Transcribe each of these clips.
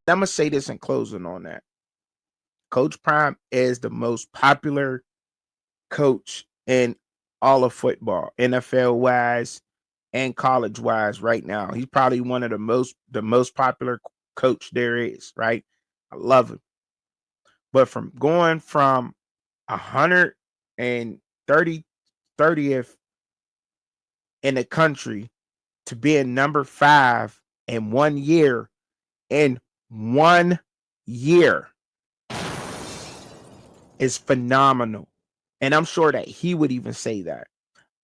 I'm gonna say this in closing on that. Coach Prime is the most popular coach in all of football, NFL wise and college wise right now. He's probably one of the most popular coach there is, right? I love him. But from going from 130 30th in the country to being number 5 in 1 year, in 1 year, is phenomenal. And I'm sure that he would even say that.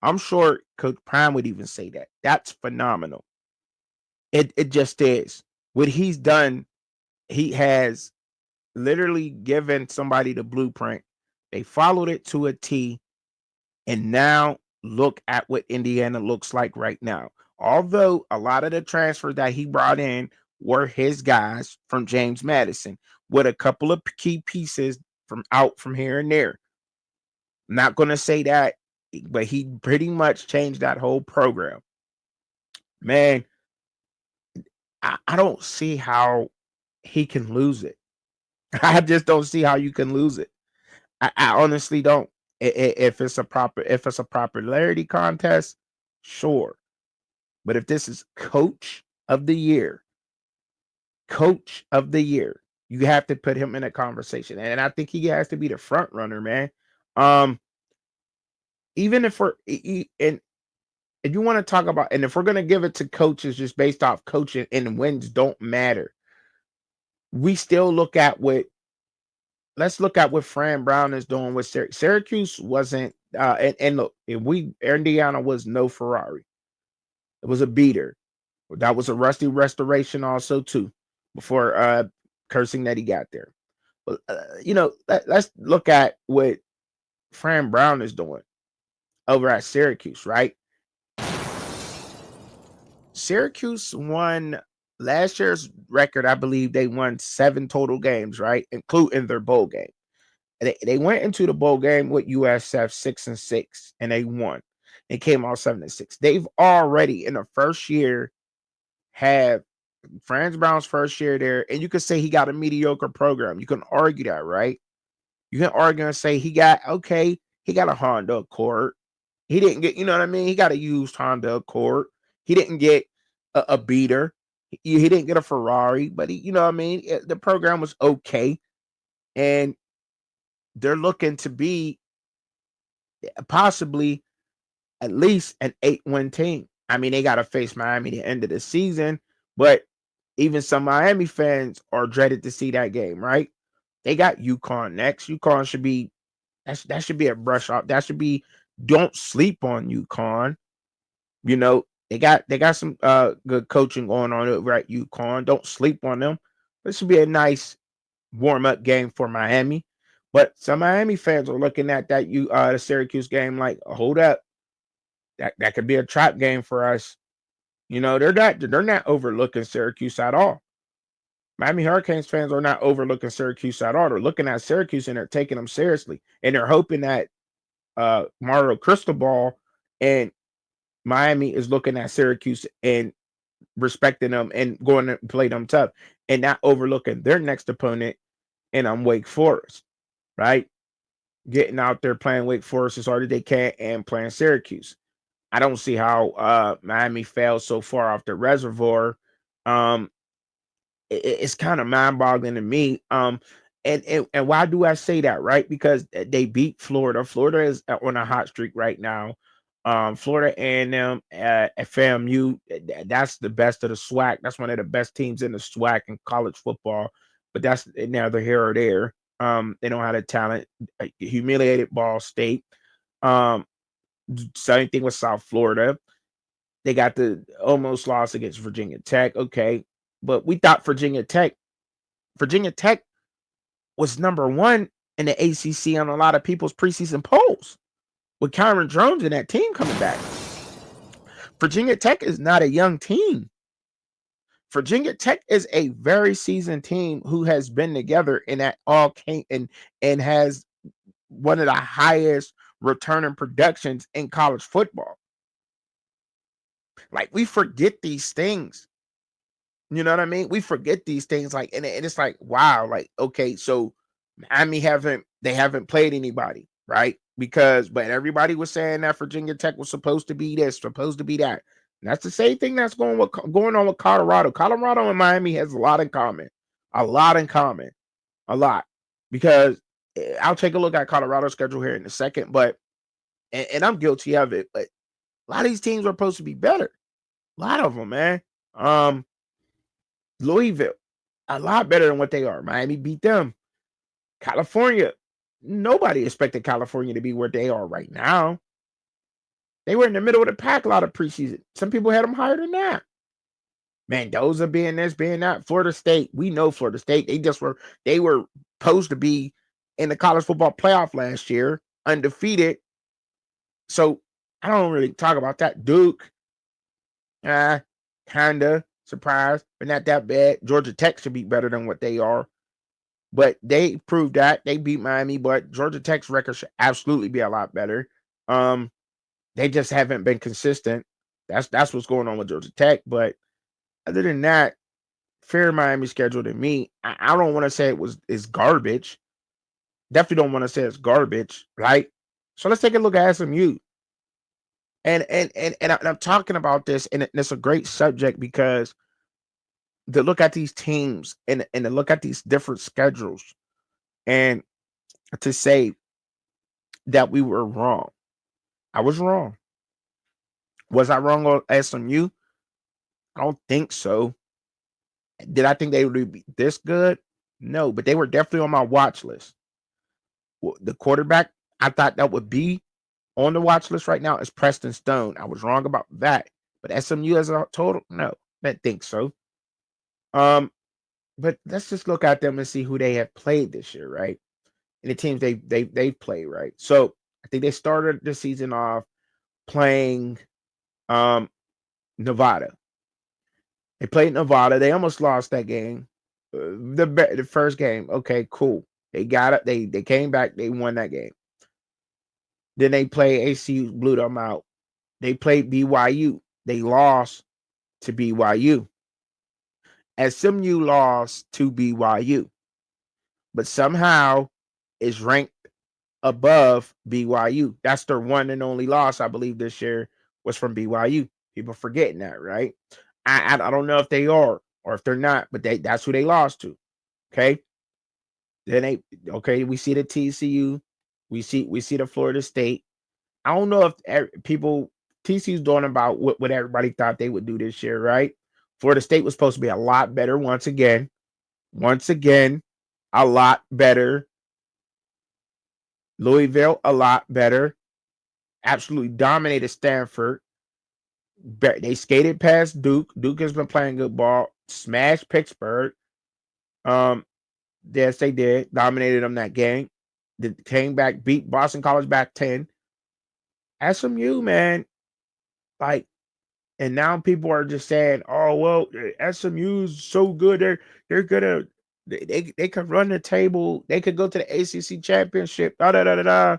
I'm sure Coach Prime would even say that. That's phenomenal. It just is. What he's done, he has literally given somebody the blueprint. They followed it to a T, and now look at what Indiana looks like right now. Although a lot of the transfers that he brought in were his guys from James Madison, with a couple of key pieces from here and there. I'm not going to say that, but he pretty much changed that whole program. Man, I don't see how he can lose it. I just don't see how you can lose it. I honestly don't. If it's a popularity contest, sure. But if this is coach of the year, you have to put him in a conversation. And I think he has to be the front runner, man. Um, even if we're and if you want to talk about, and if we're gonna give it to coaches just based off coaching and wins don't matter, we still look at what let's look at what Fran Brown is doing with Syracuse. Wasn't and look, if we Indiana was no Ferrari. It was a beater. That was a rusty restoration also too, before cursing that he got there. But let's look at what Fran Brown is doing over at Syracuse, right? Syracuse won last year's record. I believe they won 7 total games, right, including their bowl game. They went into the bowl game with USF 6-6, and they won. They came out 7-6. They've already in the first year have Franz Brown's first year there, and you could say he got a mediocre program. You can argue that, right? You can argue and say he got a Honda Accord. He didn't get, you know what I mean? He got a used Honda Accord. He didn't get a beater. He didn't get a Ferrari, but you know what I mean? The program was okay, and they're looking to be possibly at least an 8-win team. I mean, they got to face Miami at the end of the season, but even some Miami fans are dreaded to see that game, right? They got UConn next. UConn should be that should be a brush off. That should be don't sleep on UConn. You know, they got some good coaching going on over at UConn. Don't sleep on them. This should be a nice warm-up game for Miami. But some Miami fans are looking at the Syracuse game like, hold up, that could be a trap game for us. You know, they're not overlooking Syracuse at all. Miami Hurricanes fans are not overlooking Syracuse at all. They're looking at Syracuse and they're taking them seriously. And they're hoping that Mario Cristobal and Miami is looking at Syracuse and respecting them and going to play them tough and not overlooking their next opponent, and I'm Wake Forest, right? Getting out there playing Wake Forest as hard as they can and playing Syracuse. I don't see how Miami fails so far off the reservoir. Um, it's kind of mind-boggling to me. And why do I say that? Right, because they beat Florida. Florida is on a hot streak right now. Florida A&M, FAMU, that's the best of the SWAC. That's one of the best teams in the SWAC in college football. But that's neither here or there. They don't have the talent. Humiliated Ball State. Um, Same thing with South Florida. They got the almost loss against Virginia Tech. Okay, but we thought Virginia Tech was number one in the ACC on a lot of people's preseason polls with Kyron Jones and that team coming back. Virginia Tech is not a young team. Virginia Tech is a very seasoned team who has been together and that all came and has one of the highest returning productions in college football. Like we forget these things. You know what I mean? We forget these things, like, and it's like, wow, like, okay, so Miami haven't played anybody, right? Because but everybody was saying that Virginia Tech was supposed to be this, supposed to be that. And that's the same thing that's going on with Colorado. Colorado and Miami has a lot in common. A lot in common. A lot. Because I'll take a look at Colorado's schedule here in a second, but and I'm guilty of it, but a lot of these teams are supposed to be better. A lot of them, man. Um, Louisville, a lot better than what they are. Miami beat them. California, nobody expected California to be where they are right now. They were in the middle of the pack a lot of preseason. Some people had them higher than that. Mendoza being this, being that. Florida State, we know Florida State. They were supposed to be in the college football playoff last year, undefeated. So I don't really talk about that. Duke, kinda surprised, but not that bad. Georgia Tech should be better than what they are. But they proved that they beat Miami, but Georgia Tech's record should absolutely be a lot better. They just haven't been consistent. That's what's going on with Georgia Tech. But other than that, fair Miami schedule to me. I don't want to say it's garbage. Definitely don't want to say it's garbage, right? So let's take a look at SMU. And I'm talking about this, and it's a great subject because to look at these teams and to look at these different schedules and to say that we were wrong. I was wrong. Was I wrong on SMU? I don't think so. Did I think they would be this good? No, but they were definitely on my watch list. The quarterback I thought that would be on the watch list right now is Preston Stone. I was wrong about that. But SMU as a total, no, I didn't think so. But let's just look at them and see who they have played this year, right? And the teams they've played, right? So I think they started the season off playing Nevada. They played Nevada. They almost lost that game. The first game, okay, cool. They got it. They came back. They won that game. Then they played ACU, blew them out. They played BYU. They lost to BYU. SMU lost to BYU, but somehow is ranked above BYU. That's their one and only loss, I believe, this year was from BYU. People forgetting that, right? I don't know if they are or if they're not, but that's who they lost to. Okay. Then we see the TCU, we see the Florida State. I don't know if people TCU's doing about what everybody thought they would do this year, right? Florida State was supposed to be a lot better once again. Once again, a lot better. Louisville, a lot better. Absolutely dominated Stanford. They skated past Duke. Duke has been playing good ball. Smashed Pittsburgh. Yes, they did. Dominated them that game. They came back, beat Boston College back 10. SMU, man, like, and now people are just saying, "Oh, well, SMU's so good. They're gonna they could run the table. They could go to the ACC championship." Da da da da da.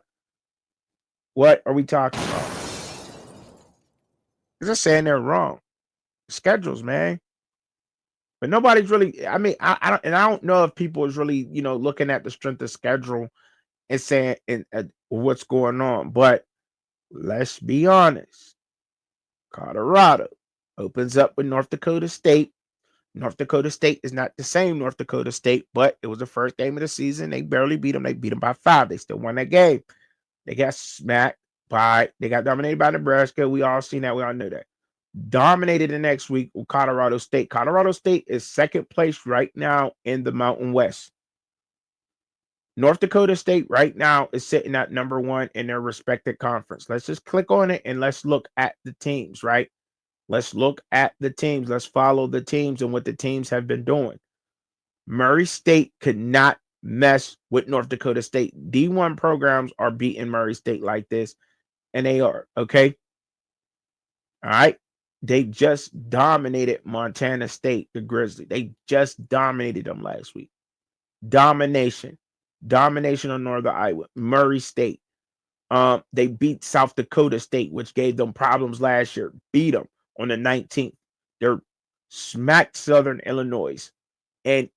What are we talking about? They're just saying they're wrong. Schedules, man. But nobody's really. I mean, I don't know if people is really looking at the strength of schedule and saying what's going on. But let's be honest. Colorado opens up with North Dakota State. North Dakota State is not the same North Dakota State, but it was the first game of the season. They barely beat them. They beat them by 5. They still won that game. They got smacked they got dominated by Nebraska. We all seen that. We all knew that. Dominated the next week with Colorado State. Colorado State is second place right now in the Mountain West. North Dakota State right now is sitting at number 1 in their respective conference. Let's just click on it and let's look at the teams, right? Let's look at the teams. Let's follow the teams and what the teams have been doing. Murray State could not mess with North Dakota State. D1 programs are beating Murray State like this, and they are, okay? All right? They just dominated Montana State, the Grizzlies. They just dominated them last week. Domination. Domination on Northern Iowa. Murray State. They beat South Dakota State, which gave them problems last year. Beat them on the 19th. They're smacked Southern Illinois, and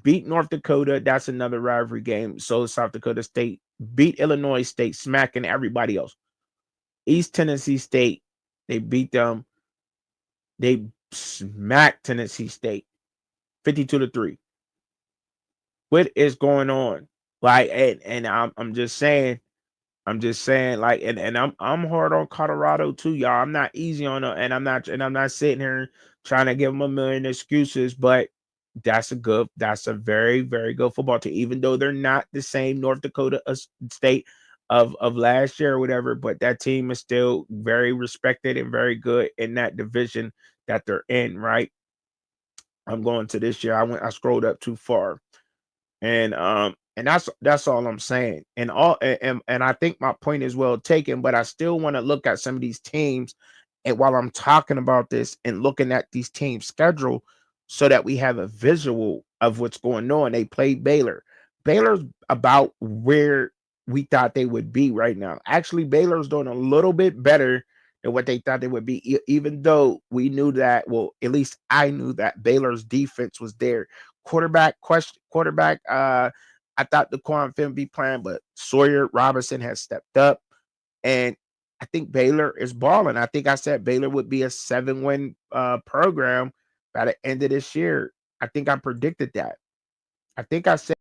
beat North Dakota. That's another rivalry game. So South Dakota State beat Illinois State, smacking everybody else. East Tennessee State, they beat them. They smacked Tennessee State 52-3. What is going on? Like, and I'm just saying, like, and I'm hard on Colorado too, y'all. I'm not easy on them, and I'm not sitting here trying to give them a million excuses, but that's a very, very good football team, even though they're not the same North Dakota State of last year or whatever, but that team is still very respected and very good in that division that they're in, right? I'm going to this year. I scrolled up too far. And that's all I'm saying. And I think my point is well taken, but I still want to look at some of these teams, and while I'm talking about this and looking at these teams schedule, so that we have a visual of what's going on. They played Baylor. Baylor's about where we thought they would be right now. Actually, Baylor's doing a little bit better than what they thought they would be, even though we knew that, well, at least I knew that Baylor's defense was there. Quarterback, I thought the Quan Finn be playing, but Sawyer Robinson has stepped up, and I think Baylor is balling. I think I said Baylor would be a 7-win program by the end of this year. I think I predicted that. I think I said